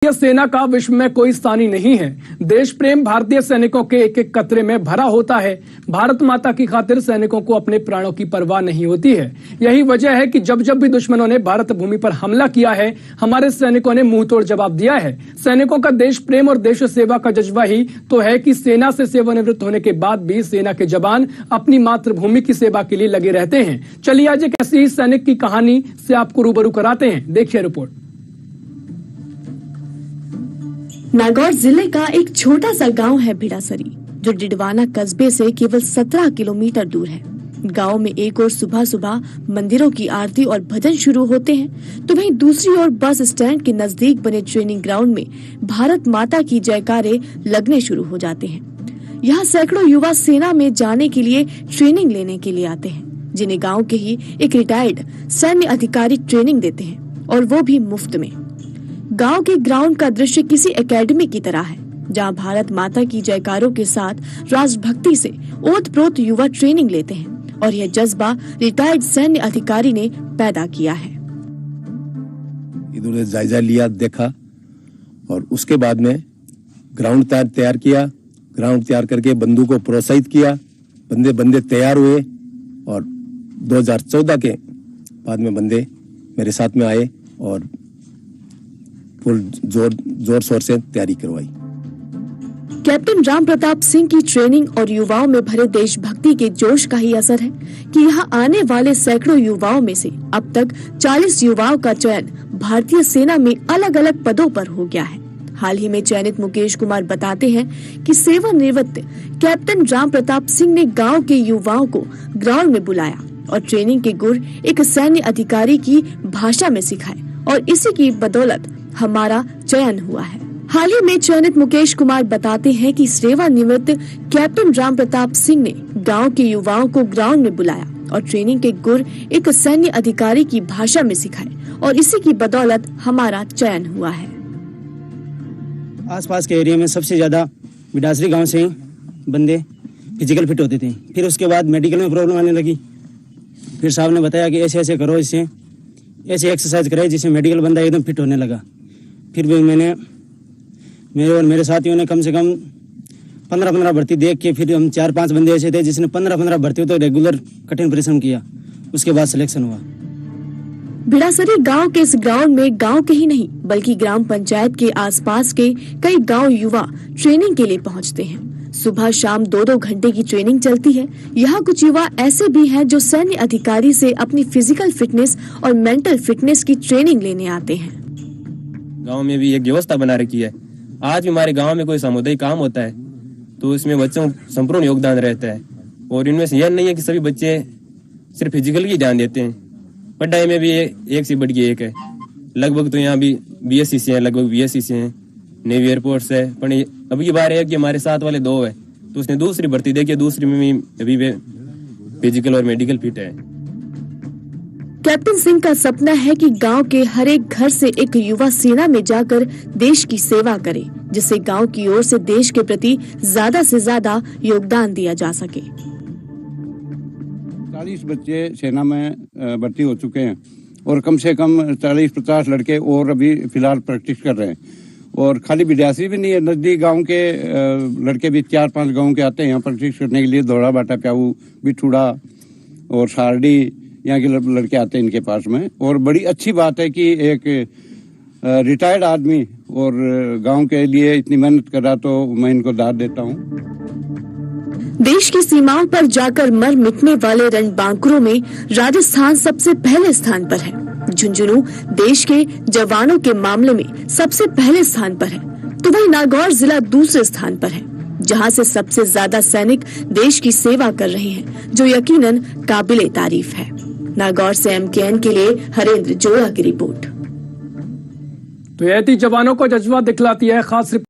भारतीय सेना का विश्व में कोई स्थान नहीं है। देश प्रेम भारतीय सैनिकों के एक एक कतरे में भरा होता है। भारत माता की खातिर सैनिकों को अपने प्राणों की परवाह नहीं होती है। यही वजह है कि जब जब भी दुश्मनों ने भारत भूमि पर हमला किया है, हमारे सैनिकों ने मुंह तोड़ जवाब दिया है। सैनिकों का देश प्रेम और देश सेवा का जज्बा ही तो है कि सेना से सेवानिवृत्त होने के बाद भी सेना के जवान अपनी मातृभूमि की सेवा के लिए लगे रहते हैं। चलिए आज एक ऐसी सैनिक की कहानी से आपको रूबरू कराते हैं। देखिए रिपोर्ट। नागौर जिले का एक छोटा सा गांव है भिड़ासरी, जो डिडवाना कस्बे से केवल 17 किलोमीटर दूर है। गांव में एक ओर सुबह सुबह मंदिरों की आरती और भजन शुरू होते हैं, तो वहीं दूसरी ओर बस स्टैंड के नजदीक बने ट्रेनिंग ग्राउंड में भारत माता की जयकारे लगने शुरू हो जाते हैं। यहाँ सैकड़ों युवा सेना में जाने के लिए ट्रेनिंग लेने के लिए आते हैं, जिन्हें गाँव के ही एक रिटायर्ड सैन्य अधिकारी ट्रेनिंग देते हैं, और वो भी मुफ्त में। गांव के ग्राउंड का दृश्य किसी एकेडमी की तरह है, जहां भारत माता की जयकारों के साथ राष्ट्रभक्ति से ओत-प्रोत युवा ट्रेनिंग लेते हैं, और यह जज्बा रिटायर्ड सैन्य अधिकारी ने पैदा किया है। इधर जायजा लिया, देखा, और उसके बाद में ग्राउंड तैयार किया। ग्राउंड तैयार करके बंदूक को प्रोत्साहित किया। बंदे तैयार हुए, और 2014 के बाद में बंदे मेरे साथ में आए और फुल जोर शोर से तैयारी करवाई। कैप्टन राम प्रताप सिंह की ट्रेनिंग और युवाओं में भरे देशभक्ति के जोश का ही असर है कि यहाँ आने वाले सैकड़ों युवाओं में से अब तक 40 युवाओं का चयन भारतीय सेना में अलग अलग पदों पर हो गया है। हाल ही में चयनित मुकेश कुमार बताते हैं कि सेवानिवृत्त कैप्टन राम प्रताप सिंह ने गाँव के युवाओं को ग्राउंड में बुलाया और ट्रेनिंग के गुर एक सैन्य अधिकारी की भाषा में सिखाए, और इसी की बदौलत हमारा चयन हुआ है। हाल ही में चयनित मुकेश कुमार बताते हैं कि सेवानिवृत्त कैप्टन राम प्रताप सिंह ने गांव के युवाओं को ग्राउंड में बुलाया और ट्रेनिंग के गुर एक सैन्य अधिकारी की भाषा में सिखाए, और इसी की बदौलत हमारा चयन हुआ है। आसपास के एरिया में सबसे ज्यादा बिडासरी गांव से बंदे फिजिकल फिट होते थे। फिर उसके बाद मेडिकल में प्रॉब्लम आने लगी। फिर साहब ने बताया कि ऐसे ऐसे करो, इससे ऐसे एक्सरसाइज करे जिससे मेडिकल बंदा एकदम फिट होने लगा। फिर भी मेरे और मेरे साथियों ने कम से कम 15 भर्ती देख के, फिर हम 4-5 बंदे ऐसे थे जिसने 15 भर्ती तो रेगुलर कठिन परिश्रम किया, उसके बाद सिलेक्शन हुआ। भिड़ासरी गांव के इस ग्राउंड में गांव के ही नहीं बल्कि ग्राम पंचायत के आसपास के कई गांव युवा ट्रेनिंग के लिए पहुंचते हैं। सुबह शाम 2-2 घंटे की ट्रेनिंग चलती है। यहाँ कुछ युवा ऐसे भी हैं जो सैन्य अधिकारी से अपनी फिजिकल फिटनेस और मेंटल फिटनेस की ट्रेनिंग लेने आते हैं। गांव में भी एक व्यवस्था बना रखी है। आज भी हमारे गांव में कोई सामुदायिक काम होता है तो इसमें बच्चों का संपूर्ण योगदान रहता है, और इनमें से यह नहीं है कि सभी बच्चे सिर्फ फिजिकल की ध्यान देते हैं। पढ़ाई में भी एक से बढ़ के एक है। लगभग तो यहाँ भी BSc से हैं, लगभग BSc से हैं, नेवी एयरपोर्ट से। पर अभी की बार है कि हमारे साथ वाले 2 है, तो उसने दूसरी भर्ती देखी, दूसरी में भी अभी वे फिजिकल और मेडिकल फिट है। कैप्टन सिंह का सपना है कि गांव के हर एक घर से एक युवा सेना में जाकर देश की सेवा करे, जिससे गांव की ओर से देश के प्रति ज्यादा से ज्यादा योगदान दिया जा सके। 40 बच्चे सेना में भर्ती हो चुके हैं, और कम से कम 40-50 लड़के और अभी फिलहाल प्रैक्टिस कर रहे हैं। और खाली विद्यार्थी भी नहीं है, नजदीक गांव के लड़के भी 4-5 गांव के आते हैं यहाँ प्रैक्टिस करने के लिए। धोड़ा बाटा, प्याऊ, बिठूड़ा और सारडी, यहाँ के लड़के आते हैं इनके पास में। और बड़ी अच्छी बात है कि एक रिटायर्ड आदमी और गांव के लिए इतनी मेहनत कर रहा, तो मैं इनको दाद देता हूँ। देश की सीमाओं पर जाकर मर मिटने वाले रणबांकुरों में राजस्थान सबसे पहले स्थान पर है। झुंझुनू देश के जवानों के मामले में सबसे पहले स्थान पर है, तो वहीं नागौर जिला दूसरे स्थान पर है, जहां से सबसे ज्यादा सैनिक देश की सेवा कर रहे हैं, जो यकीनन काबिले तारीफ है। नागौर से MKN के लिए हरेंद्र जोड़ा की रिपोर्ट। तो यह जवानों को जज्बा दिखलाती है खास